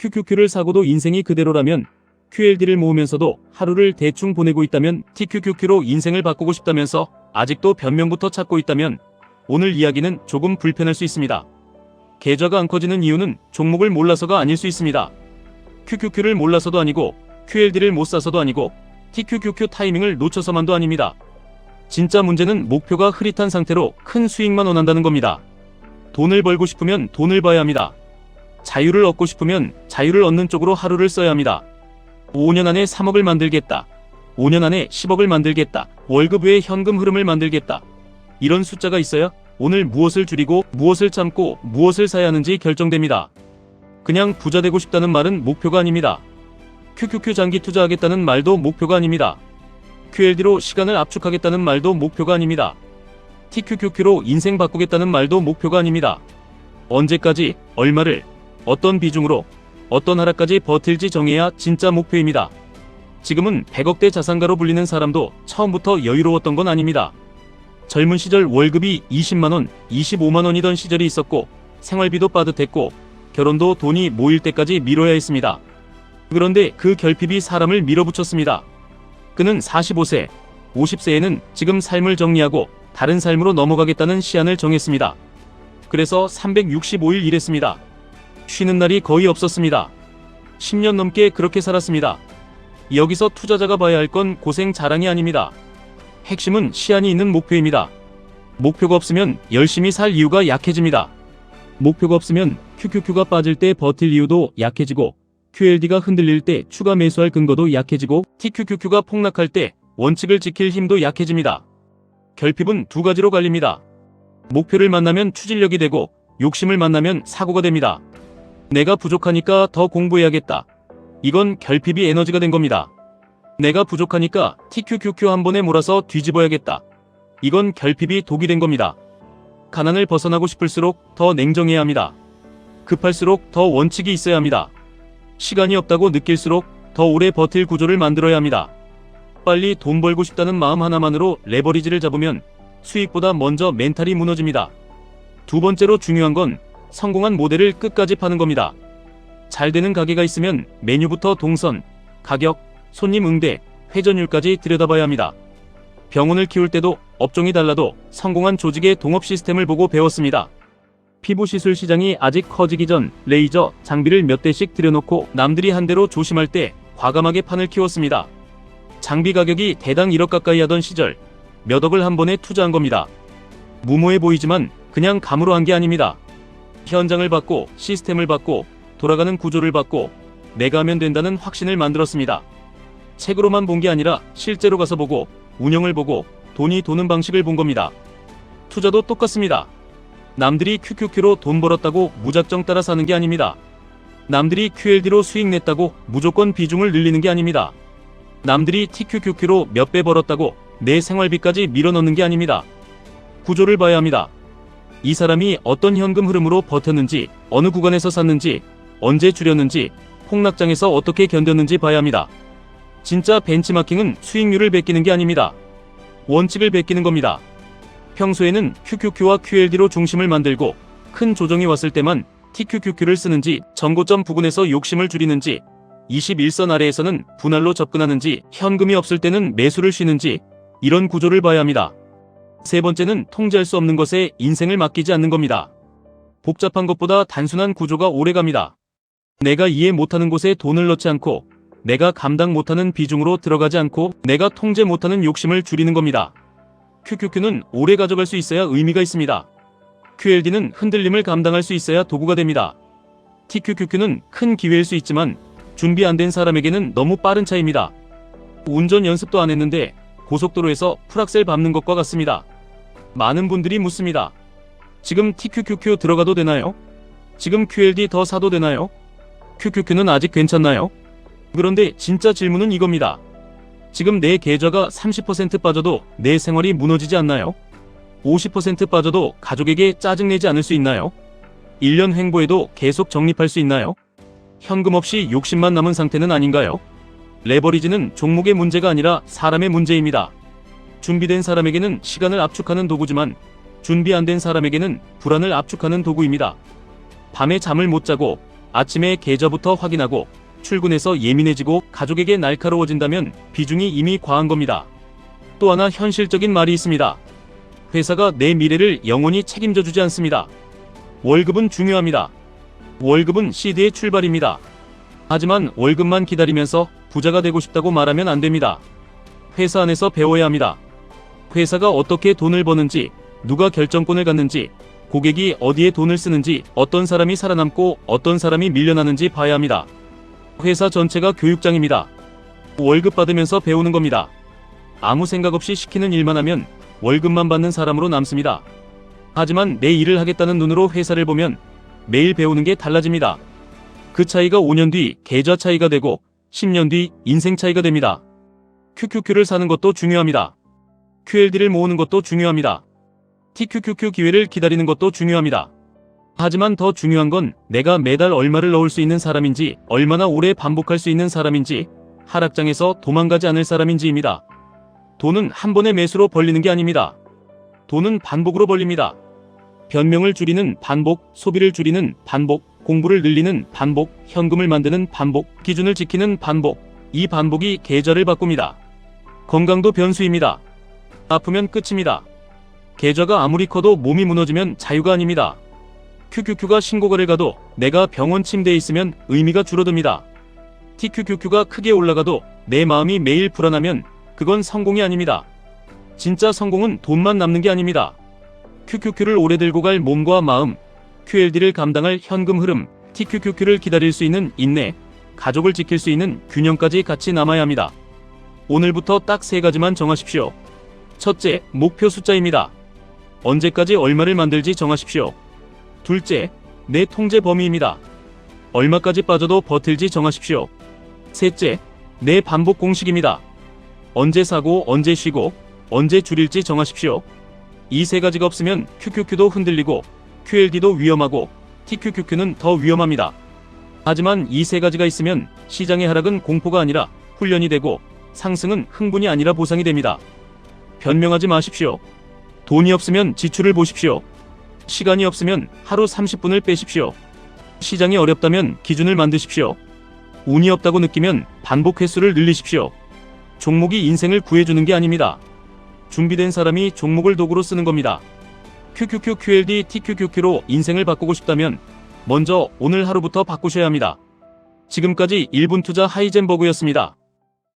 QQQ를 사고도 인생이 그대로라면, QLD를 모으면서도 하루를 대충 보내고 있다면, TQQQ로 인생을 바꾸고 싶다면서 아직도 변명부터 찾고 있다면 오늘 이야기는 조금 불편할 수 있습니다. 계좌가 안 커지는 이유는 종목을 몰라서가 아닐 수 있습니다. QQQ를 몰라서도 아니고 QLD를 못 사서도 아니고 TQQQ 타이밍을 놓쳐서만도 아닙니다. 진짜 문제는 목표가 흐릿한 상태로 큰 수익만 원한다는 겁니다. 돈을 벌고 싶으면 돈을 봐야 합니다. 자유를 얻고 싶으면 자유를 얻는 쪽으로 하루를 써야 합니다. 5년 안에 3억을 만들겠다. 5년 안에 10억을 만들겠다. 월급 외에 현금 흐름을 만들겠다. 이런 숫자가 있어야 오늘 무엇을 줄이고 무엇을 참고 무엇을 사야 하는지 결정됩니다. 그냥 부자 되고 싶다는 말은 목표가 아닙니다. QQQ 장기 투자하겠다는 말도 목표가 아닙니다. QLD로 시간을 압축하겠다는 말도 목표가 아닙니다. TQQQ로 인생 바꾸겠다는 말도 목표가 아닙니다. 언제까지, 얼마를, 어떤 비중으로, 어떤 하락까지 버틸지 정해야 진짜 목표입니다. 지금은 100억대 자산가로 불리는 사람도 처음부터 여유로웠던 건 아닙니다. 젊은 시절 월급이 20만원, 25만원이던 시절이 있었고 생활비도 빠듯했고 결혼도 돈이 모일 때까지 미뤄야 했습니다. 그런데 그 결핍이 사람을 밀어붙였습니다. 그는 45세, 50세에는 지금 삶을 정리하고 다른 삶으로 넘어가겠다는 시한을 정했습니다. 그래서 365일 일했습니다. 쉬는 날이 거의 없었습니다. 10년 넘게 그렇게 살았습니다. 여기서 투자자가 봐야 할 건 고생 자랑이 아닙니다. 핵심은 시한이 있는 목표입니다. 목표가 없으면 열심히 살 이유가 약해집니다. 목표가 없으면 QQQ가 빠질 때 버틸 이유도 약해지고 QLD가 흔들릴 때 추가 매수할 근거도 약해지고 TQQQ가 폭락할 때 원칙을 지킬 힘도 약해집니다. 결핍은 두 가지로 갈립니다. 목표를 만나면 추진력이 되고 욕심을 만나면 사고가 됩니다. 내가 부족하니까 더 공부해야겠다. 이건 결핍이 에너지가 된 겁니다. 내가 부족하니까 TQQQ 한 번에 몰아서 뒤집어야겠다. 이건 결핍이 독이 된 겁니다. 가난을 벗어나고 싶을수록 더 냉정해야 합니다. 급할수록 더 원칙이 있어야 합니다. 시간이 없다고 느낄수록 더 오래 버틸 구조를 만들어야 합니다. 빨리 돈 벌고 싶다는 마음 하나만으로 레버리지를 잡으면 수익보다 먼저 멘탈이 무너집니다. 두 번째로 중요한 건 성공한 모델을 끝까지 파는 겁니다. 잘 되는 가게가 있으면 메뉴부터 동선, 가격, 손님 응대, 회전율까지 들여다봐야 합니다. 병원을 키울 때도 업종이 달라도 성공한 조직의 동업 시스템을 보고 배웠습니다. 피부 시술 시장이 아직 커지기 전 레이저 장비를 몇 대씩 들여놓고 남들이 한 대로 조심할 때 과감하게 판을 키웠습니다. 장비 가격이 대당 1억 가까이 하던 시절 몇 억을 한 번에 투자한 겁니다. 무모해 보이지만 그냥 감으로 한 게 아닙니다. 현장을 받고 시스템을 받고 돌아가는 구조를 받고 내가 하면 된다는 확신을 만들었습니다. 책으로만 본 게 아니라 실제로 가서 보고 운영을 보고 돈이 도는 방식을 본 겁니다. 투자도 똑같습니다. 남들이 QQQ로 돈 벌었다고 무작정 따라 사는 게 아닙니다. 남들이 QLD로 수익 냈다고 무조건 비중을 늘리는 게 아닙니다. 남들이 TQQQ로 몇 배 벌었다고 내 생활비까지 밀어넣는 게 아닙니다. 구조를 봐야 합니다. 이 사람이 어떤 현금 흐름으로 버텼는지, 어느 구간에서 샀는지, 언제 줄였는지, 폭락장에서 어떻게 견뎠는지 봐야 합니다. 진짜 벤치마킹은 수익률을 베끼는 게 아닙니다. 원칙을 베끼는 겁니다. 평소에는 QQQ와 QLD로 중심을 만들고 큰 조정이 왔을 때만 TQQQ를 쓰는지, 전고점 부근에서 욕심을 줄이는지, 21선 아래에서는 분할로 접근하는지, 현금이 없을 때는 매수를 쉬는지, 이런 구조를 봐야 합니다. 세 번째는 통제할 수 없는 것에 인생을 맡기지 않는 겁니다. 복잡한 것보다 단순한 구조가 오래갑니다. 내가 이해 못하는 곳에 돈을 넣지 않고, 내가 감당 못하는 비중으로 들어가지 않고, 내가 통제 못하는 욕심을 줄이는 겁니다. QQQ는 오래 가져갈 수 있어야 의미가 있습니다. QLD는 흔들림을 감당할 수 있어야 도구가 됩니다. TQQQ는 큰 기회일 수 있지만 준비 안 된 사람에게는 너무 빠른 차입니다. 운전 연습도 안 했는데 고속도로에서 풀악셀 밟는 것과 같습니다. 많은 분들이 묻습니다. 지금 TQQQ 들어가도 되나요? 지금 QLD 더 사도 되나요? QQQ는 아직 괜찮나요? 그런데 진짜 질문은 이겁니다. 지금 내 계좌가 30% 빠져도 내 생활이 무너지지 않나요? 50% 빠져도 가족에게 짜증내지 않을 수 있나요? 1년 횡보해도 계속 적립할 수 있나요? 현금 없이 욕심만 남은 상태는 아닌가요? 레버리지는 종목의 문제가 아니라 사람의 문제입니다. 준비된 사람에게는 시간을 압축하는 도구지만 준비 안 된 사람에게는 불안을 압축하는 도구입니다. 밤에 잠을 못 자고 아침에 계좌부터 확인하고 출근해서 예민해지고 가족에게 날카로워진다면 비중이 이미 과한 겁니다. 또 하나 현실적인 말이 있습니다. 회사가 내 미래를 영원히 책임져 주지 않습니다. 월급은 중요합니다. 월급은 시드의 출발입니다. 하지만 월급만 기다리면서 부자가 되고 싶다고 말하면 안 됩니다. 회사 안에서 배워야 합니다. 회사가 어떻게 돈을 버는지, 누가 결정권을 갖는지, 고객이 어디에 돈을 쓰는지, 어떤 사람이 살아남고 어떤 사람이 밀려나는지 봐야 합니다. 회사 전체가 교육장입니다. 월급 받으면서 배우는 겁니다. 아무 생각 없이 시키는 일만 하면 월급만 받는 사람으로 남습니다. 하지만 내 일을 하겠다는 눈으로 회사를 보면 매일 배우는 게 달라집니다. 그 차이가 5년 뒤 계좌 차이가 되고 10년 뒤 인생 차이가 됩니다. QQQ를 사는 것도 중요합니다. QLD를 모으는 것도 중요합니다. TQQQ 기회를 기다리는 것도 중요합니다. 하지만 더 중요한 건 내가 매달 얼마를 넣을 수 있는 사람인지, 얼마나 오래 반복할 수 있는 사람인지, 하락장에서 도망가지 않을 사람인지입니다. 돈은 한 번의 매수로 벌리는 게 아닙니다. 돈은 반복으로 벌립니다. 변명을 줄이는 반복, 소비를 줄이는 반복, 공부를 늘리는 반복, 현금을 만드는 반복, 기준을 지키는 반복. 이 반복이 계좌를 바꿉니다. 건강도 변수입니다. 아프면 끝입니다. 계좌가 아무리 커도 몸이 무너지면 자유가 아닙니다. QQQ가 신고가를 가도 내가 병원 침대에 있으면 의미가 줄어듭니다. TQQQ가 크게 올라가도 내 마음이 매일 불안하면 그건 성공이 아닙니다. 진짜 성공은 돈만 남는 게 아닙니다. QQQ를 오래 들고 갈 몸과 마음, QLD를 감당할 현금 흐름, TQQQ를 기다릴 수 있는 인내, 가족을 지킬 수 있는 균형까지 같이 남아야 합니다. 오늘부터 딱 3가지만 정하십시오. 첫째, 목표 숫자입니다. 언제까지 얼마를 만들지 정하십시오. 둘째, 내 통제 범위입니다. 얼마까지 빠져도 버틸지 정하십시오. 셋째, 내 반복 공식입니다. 언제 사고, 언제 쉬고, 언제 줄일지 정하십시오. 이 3가지가 없으면 QQQ도 흔들리고, QLD도 위험하고, TQQQ는 더 위험합니다. 하지만 이 3가지가 있으면 시장의 하락은 공포가 아니라 훈련이 되고, 상승은 흥분이 아니라 보상이 됩니다. 변명하지 마십시오. 돈이 없으면 지출을 보십시오. 시간이 없으면 하루 30분을 빼십시오. 시장이 어렵다면 기준을 만드십시오. 운이 없다고 느끼면 반복 횟수를 늘리십시오. 종목이 인생을 구해주는 게 아닙니다. 준비된 사람이 종목을 도구로 쓰는 겁니다. QQQ, QLD, TQQQ로 인생을 바꾸고 싶다면 먼저 오늘 하루부터 바꾸셔야 합니다. 지금까지 1분 투자 하이젠버그였습니다.